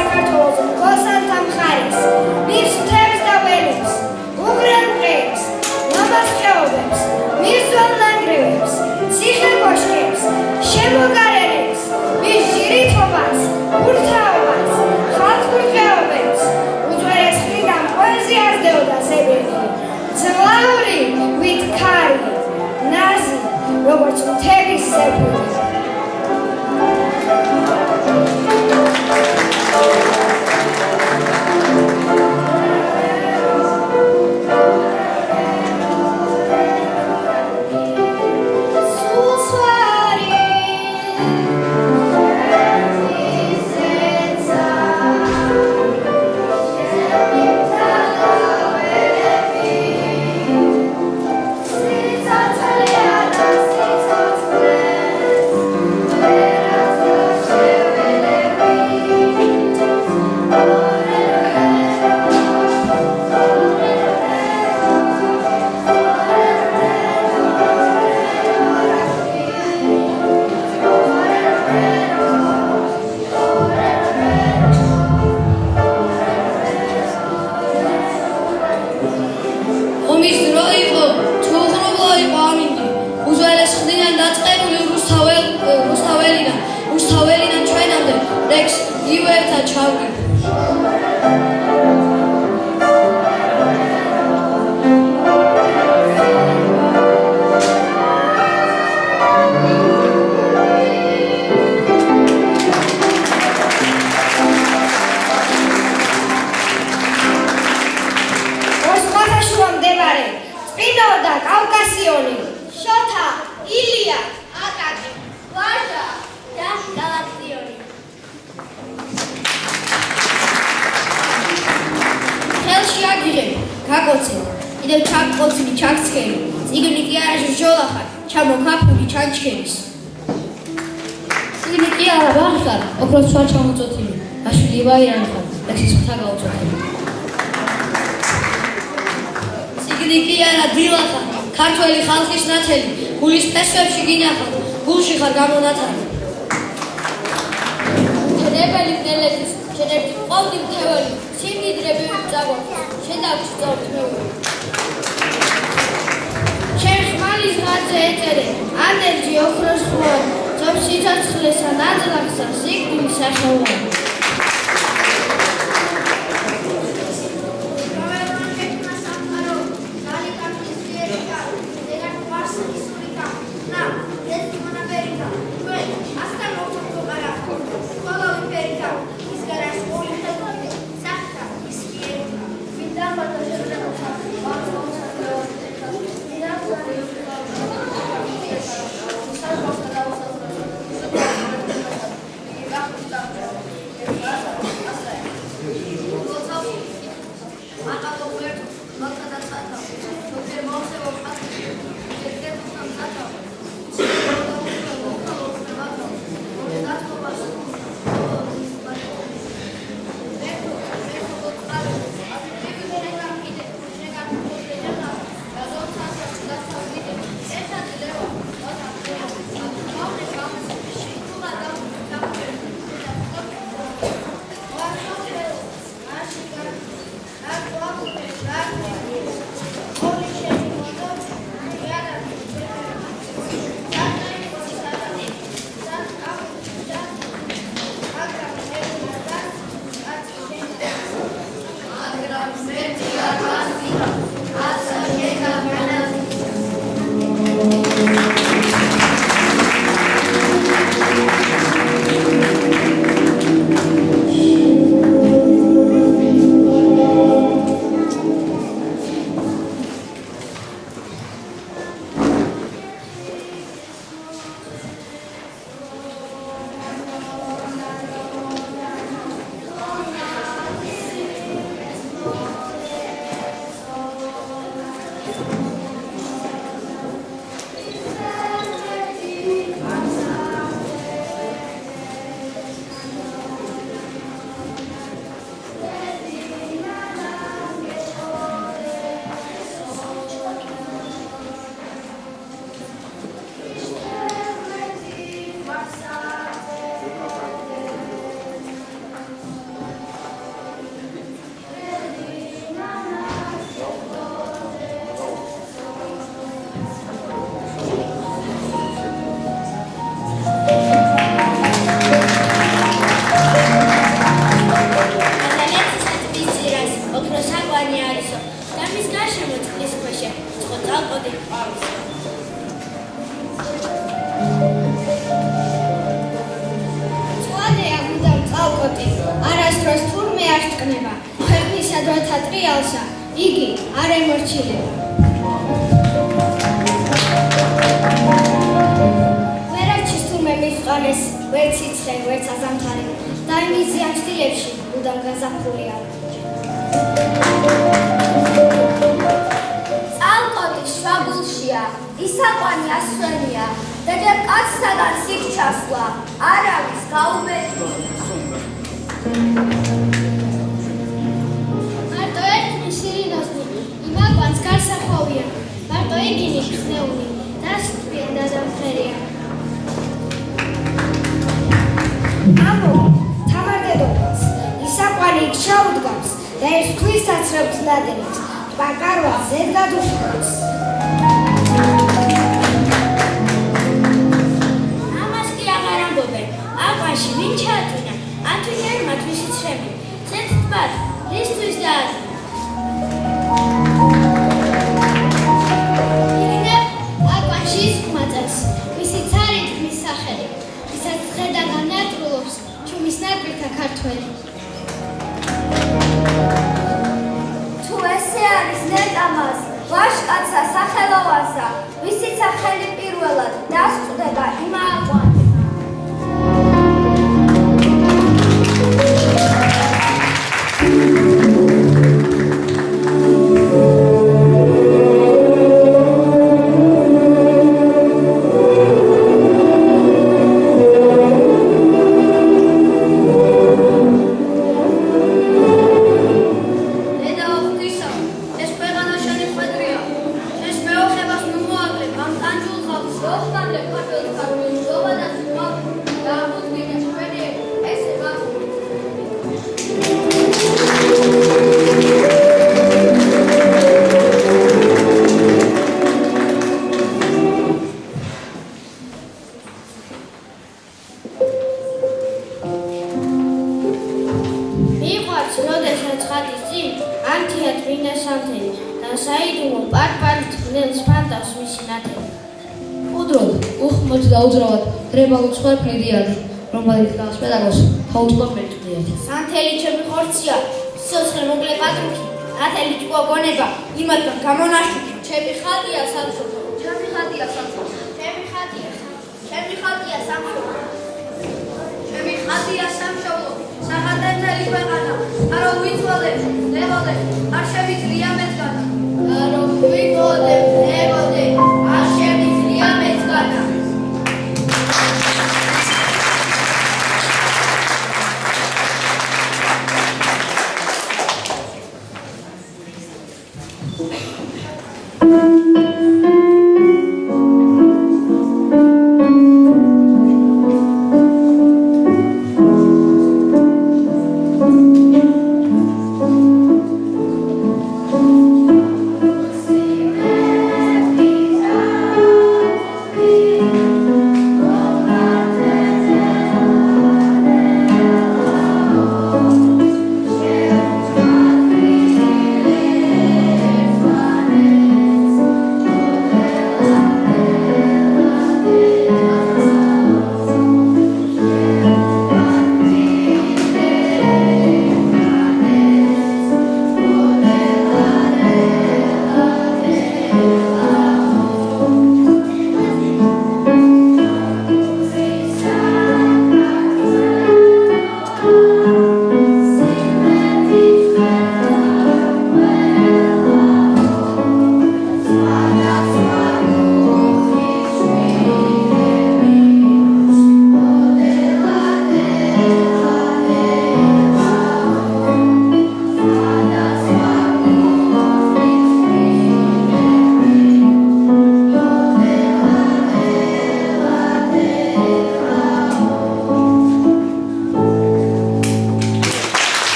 საქართველოს მგლოსანთა მხარეს, მის მთებს და ველებს, უღრან მყეებს, მამას ხეობებს, მის ძველ ნანგრევებს, ციხე-კოშკებს, შემოგარენებს, მის ჟირითობას, ურთაობას, ხალხურ ხეობებს, უძველეს ხიდან პოეზიას დეოდა ზებენი, ძლაური ვითქარი, ნაზი, როგორც მთების ზეფხილი. ქართველი ხალხის ნათელი, გულის ფესვებში გინახავ, გულში ხარ გამონათალი. შენებელი მნელეთის, შენები მყავდი მთეველი, სიმდიდრები ვიწაგვოთ, შენ დავსწორთ მეური. შენ ხმალის ღაძე ეწერე, ანერჯი ოქროს ხვარი, ძობს სიცოცხლესა ნაძრახსა, სიკვდილი სახელოვანი. არ წყნება, ქვეყნისა დროთა ტრიალსა, იგი არ ემორჩილება. ვერაჩის თურმე მისწონეს, ვერც იცხრე, ვერც აზამთარი, და იმიზიან ჩtildeებში, უდამ გაზაფხულია. წალკოტი შვაბულშია, ისაყვანი ასვენია, და ჯერ კაცსაგან სიქ ჩასვლა, არ არის გაუბედური. მარტო ერთმი შირინოსნი, იმაკვანს გარსახოვია, მარტო იგინი ხსნეული, დასტვია დადამხერია. ამო, თამარდედობას, ისაყვანი იქშაუდგავს, და ეს თვის აცრევს ნადენით, ტბაკარვა ზედგად უხურავს. ამას კი აღარ ამბობენ, აყვანში ვინ ჩაადგინა, ანთვი ერმა თვისი ცრემი, ზედ თბად, რისთვის დაადგინა. იგინებ აყვანში ის ხმაწებს, მისი ცარი თქმის სახელი, ვისაც ხედაგან ნატრულობს, ჩუმის ნაკვირთა ქართველი. თუ ესე არის ნეტამას, ვაშკაცა სახელოვანსა, ვისიც სახელი პირველად დასწვდება იმააყვანს. დაუძრავად დრებალუც ხარ ფრიდიადი, რომელიც გასპედაგოს ხაუწყობ მერწყვიათ. სანთელი ჩემი ხორცია, სიცოცხლე მოკლე პატრუქი, ათელი ჭკუა გონება, იმათგან გამონაშუქი, ჩემი ხატია სამშობლო, ჩემი ხატია სამშობლო, ჩემი ხატია სამშობლო, ჩემი ხატია სამშობლო, სახატენელი ქვეყანა, არო ვიწოდებ, ლებოდებ, არ შევიძლია მეცგანა, არო ვიწოდებ, ლებოდებ, არ შევიძლია მეცგანა.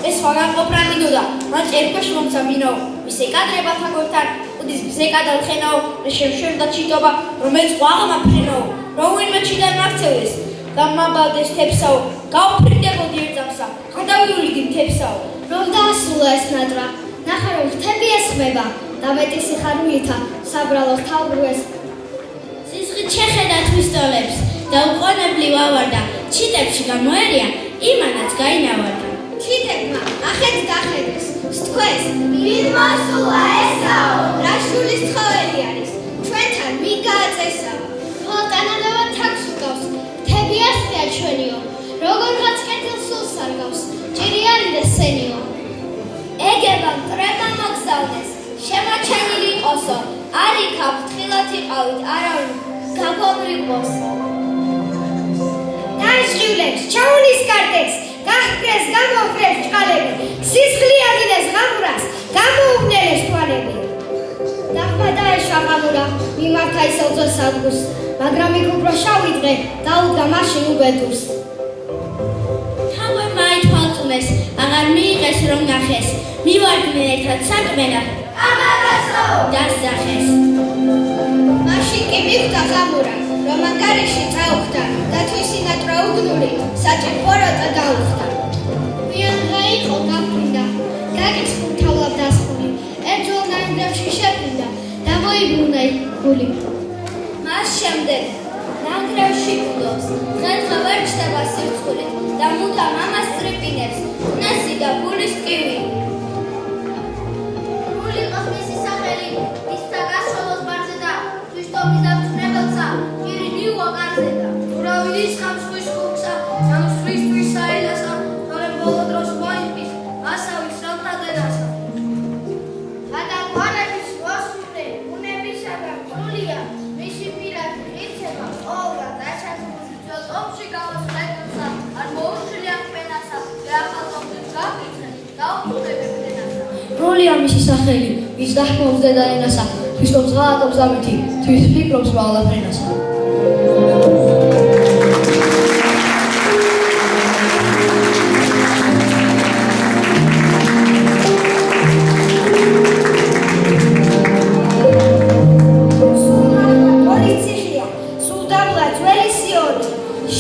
ეს ხალხი ყოფრანიდოდა მან წერქვეშ მომცამინო ისე კადრება თაგორთან უდის ბზეკა და ხენაო შემშემ და ჩიტობა რომელიც ყაღმა ფრენო რომ ვინმე ჩიდან მარცევდეს და მაბალდეს თებსაო გავფრინდებოდი ერთსა გადავიულიდი მთებსაო რომ დაასრულა ეს ნატრა ნახე რომ ხთები ესმება და მეტი სიხარულითა საბრალოს თავბრუეს სისხლით შეხედა თვისტოლებს და უყონებლივ ავარდა ჩიტებში გამოერია იმანაც გაინავარდა ჩიტებმა ახეთ დახედეს სთქვეს მით მოსულა ესაო რა შულის ცხოველი არის ჩვენთან მინ გააწესაო ხოლტანადავად თაქს უკავს მთები ასწია ჩვენიო როგორღაც კეთილ სულს არ გავს ჭირი არიდეს სენიო ეგება მტრება მოგზავნეს შემაჩენილი იყოსო არ იქა ფრთხილად იყავით არავინ გაგობრიყოსო დაჟღივლებს ჩაუნისკარტებს გახკრეს გამოხრეს ჭყალები სისხლი აგინეს ღამურას გამოუგნელეს თვალები დახმადაეშვა ღამურა მიმართა ისელძო სადგურს მაგრამ იქ უფრო შავი დღე დაუდგა მაშინ უბედურს თავი მაითვალწუნეს აღარ მიიღეს რომ ნახეს მივარდნენ ერთად საქმენა ამაგასო დასახეს მაშინ კი მიხვდა ღამურა რომ ანგარიში წაუხდა და თვისი ნატრა უდნური საჭირო როტა დაუხდა ვიანღა იყო გაფრინდა გაგიცხულ თავლად დასხული ერთჯერ ნანგრევში შეფრინდა და მოიბრუნა გული მას შემდეგ ნანგრევში ბუდობს დღე-დღე ვერ ჩდება სირცხულით და მუდამ ამას წრიპინებს ნესი და გულის ტკივი გული ყოს მისი სახელი მისთა გასწავლოს ბარზე და თვისტობის დამწნებელსა ჭირი ნიუა გარზე და ურავილის ხამსხვის ხუქსა სამსხვის თვისაილასა თორემ ბოლო დროს მოიპის ასავის სალთადენასა გადაგვარების ვასურე უნებისაგან გულია მისი პირადი ღირსება ყოველდღე დაჩათმულს ომში გავასწრებსა არ მოუშვია მენასა და ახალწლს გაკითხე და უყურებებდენასა როლია მისი სახელი ვის დაჰმობს დედა ენასა თვისობს ღალატობს ამითი თვის ფიქრობს ვალაფრენასა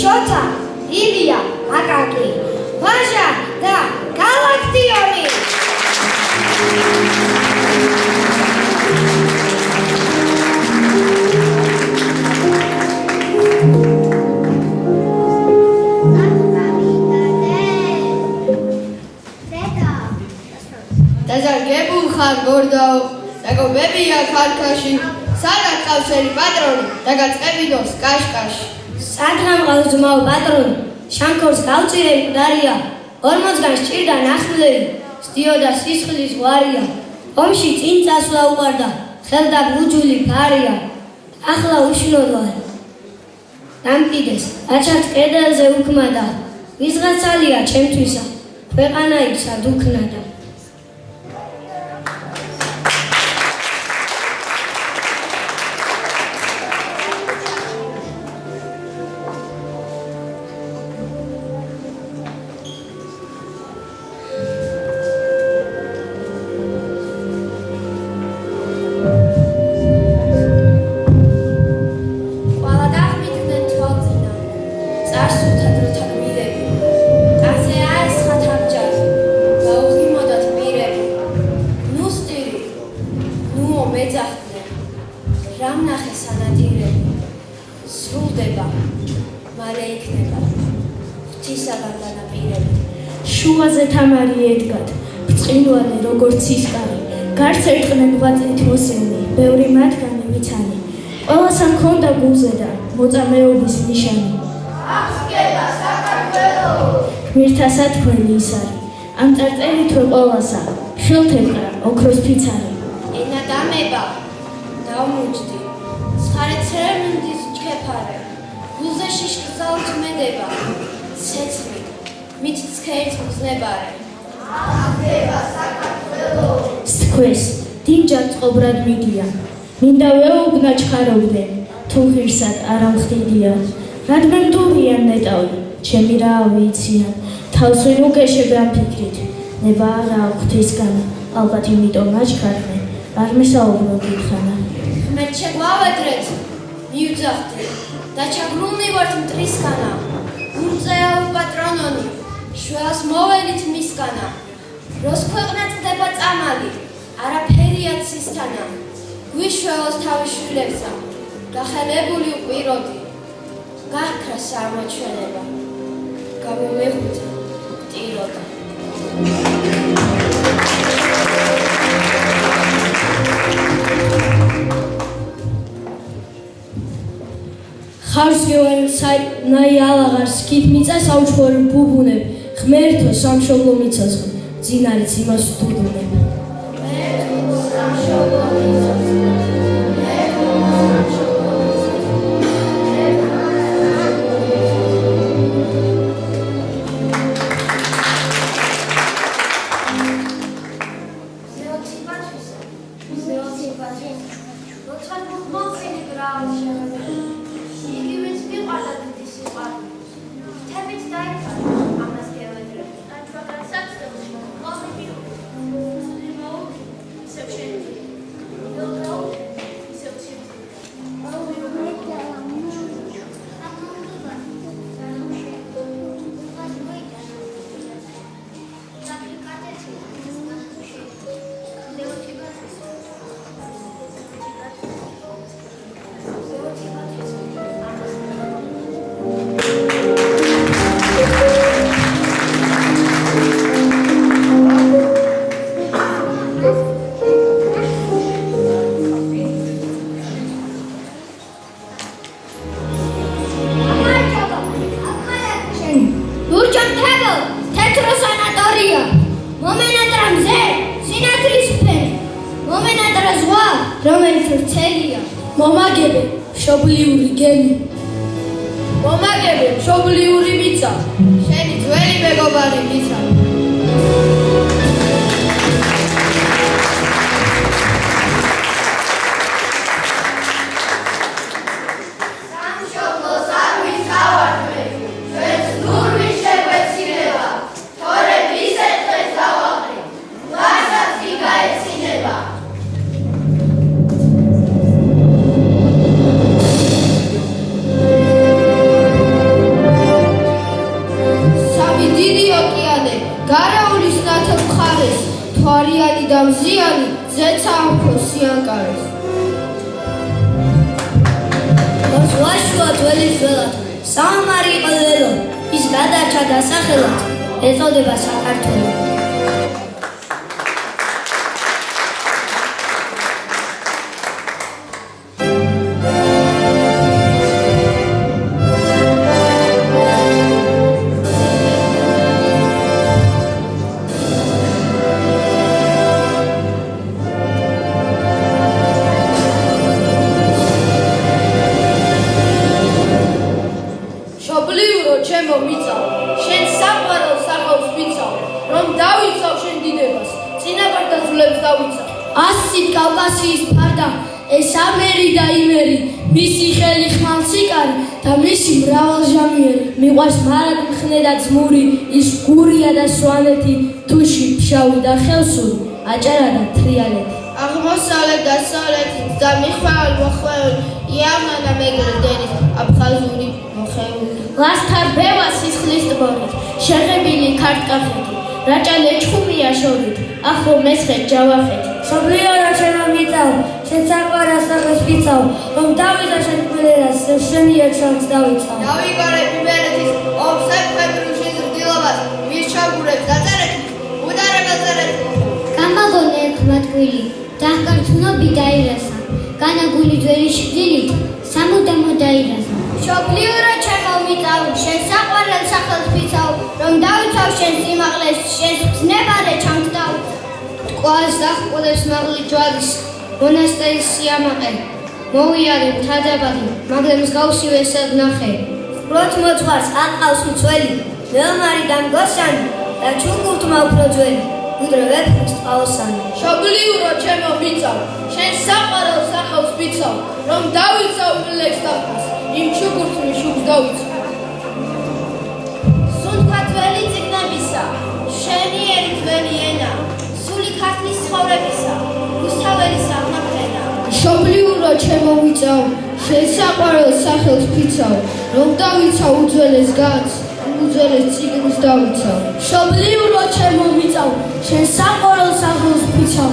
შოთა, ილია, აკაკი, ვაჟა და გალაქტიონი. დაზარგებულ ხარ გორდაო, დაგობებია ქარქაში, სადაც ყავსერი პატრონი, დაგაწყებინოს კაშკაში. სათამყავს ძმაო პატრონი, შანქორს გავწირე მკვდარია, 40-გან სჭირდა ნახვლები, სდიოდა სისხლის ზღვარია. ომში წინ წასვლა უყვარდა, ხელდა ბუჯული ფარია. ახლა უშნოდვარ. დამკიდეს, რაჩაც კედელზე უქმადა, ვიზღაცალია ჩემთვისა, ქვეყანა იქცა დუქნადა. შუაზე თამარი ედგათ, ბრწყინვალე როგორც ისკარი, გარს ერტყნენ ღვაწლით მოსილნი, ბევრი მათგანი მიცანი. ყველასა მქონდა გულზე და მოწამეობის ნიშანი. აღსგება საქართველო! გმირთა სათქმელი ის არის, ამ წარწერით რო ყველასა, ხელთებრა, ოქროს ფიცარი. ენა დამება, დავმუჯდი, ცხარეცრემდის ჩქეფარე, გულზე შიშკზალთ მედება, ცეცხლით, მით ცქერთ მგზნებარე. აღსგება საქართველო! სთქვეს, დინჯად წყობრად მიდიან, მინდა ვეუბნა ჩხარობდნენ, თუ ღირსად არ ამხდიდიან. რადგან დურიან ნეტავი, ჩემი რა ვიციან, თავს ვინ უგეშებიან ფიქრით, ნება არა აღვთისგანა, ალბათ იმიტომ მაჩქარდნენ, არ მისაუბნო გითხანა. ღმერთ შეგვავედრეთ, მიუძახდეთ, და ჩაგლუნი ვართ მტრისგანა. გურწეა უპატრონონი, შველს მოველით მისგანა. როს ქვეყნა წდება წამალი, არაფერია ცისთანა. გვიშველოს თავის შვილებსა, გახელებული უპიროდი. გაჰქრა სამაჩვენება, გამომეხუთა ტიროდა. ხარს გევარ ნაი ალაღარს კით მიწა საუჩხორი ბუბუნებ ღმერთო სამშობლო მიცას ძინარიც იმას დუდუნებ მომაგებე მშობლიური გემი მომაგებე მშობლიური მიწა შენი ძველი მეგობარი მიწა თვარიანი და მზიანი ზეცა ამქოს სიანკარეს მოძვაშუა ძველი ძველად საამარი იყო ლელო ის გადარჩა დასახელად ეწოდება საქართველო ჩემო მიწა შენ საყვარელ სახავს ვიცავ რომ დავიცავ შენ დიდებას წინაპარ და ძვლებს დავიცავ ასით კავკასიის ფარდა ეს ამერი და იმერი მისი ხელი ხმალსიკარი და მისი მრავალჟამიერი მიყვარს მარად მხნე და ძმური ის გურია და სვანეთი თუში ფშავი და ხელსური აჭარა და თრიალეთი აღმოსავლეთ დასავლეთით და მიხვეულ მოხვეულ იავნანა მეგრე დენის აფხაზური მოხეული ლასთარ ბევა სისხლის ტბორით შეღებილი ქართკახეთი რაჭალე ჩხუმია შორით ახო მესხე ჯავახეთი მშობლიო რა ჩემო მიწავ შენ საყვარა სახეს ვიცავ რომ დავიდა შენ ყველას შენია ჩანს დავიცავ დავიგარე იმერეთის ოფსეფებრუში ზრდილობას მის ჩაგურებს დაწერეთ უდარა გაწერეთ გამაგონე ქმატკვილი დახკარცუნობი დაირასა განაგული ძველი შვილით სამუდამო დაირასა მშობლიო რა ჩემო მიწავ შენ საყვარელ სახელს ვიცავ რომ დავიცავ შენ სიმაღლეს შენ ძნებარე ჩანს დავიცავ ყვას დახყოლებს მაღლი ჯვარის მონასტერის სიამაყე მოვიარე მთადებადი მაგრამ მსგავსი ვესად ნახე როც მოძღვარს აყავს მწველი მეომარი და მგოსანი და ჩუქურთმა უფრო ძველი უდრო ვეფხვის წყალოსანი მშობლიო რა ჩემო მიწავ შენ საყვარელ სახელს ვიცავ რომ დავიცავ მლექს დაფას იმ ჩუქურთმის შუბს დავიცავ სუნთქვა ძველი წიგნებისა შენი ერი ძველი ენა სული ქართლის ცხოვრებისა რუსთაველის აღმაფრენა მშობლიო რა ჩემო მიწავ შენ საყვარელ სახელს ფიცავ, რომ დავიცავ უძველეს განს, უძველეს წიგნს დავიცავ. მშობლიურო ჩემო მიწავ, შენ საყვარელ სახელს ფიცავ.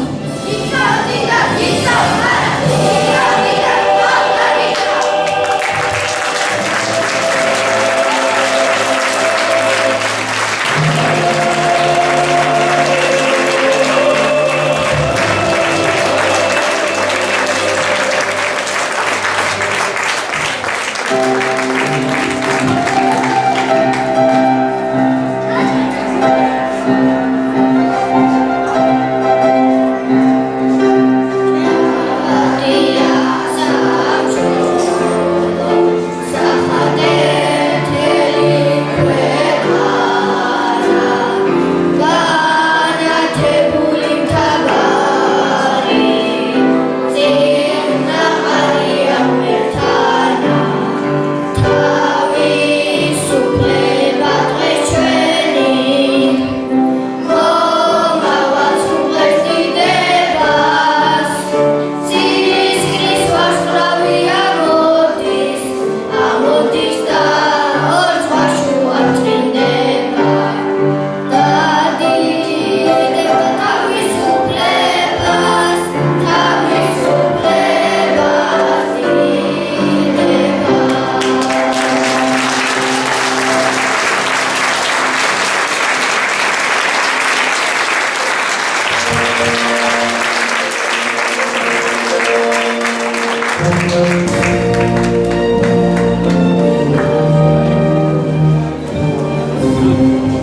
Thank you.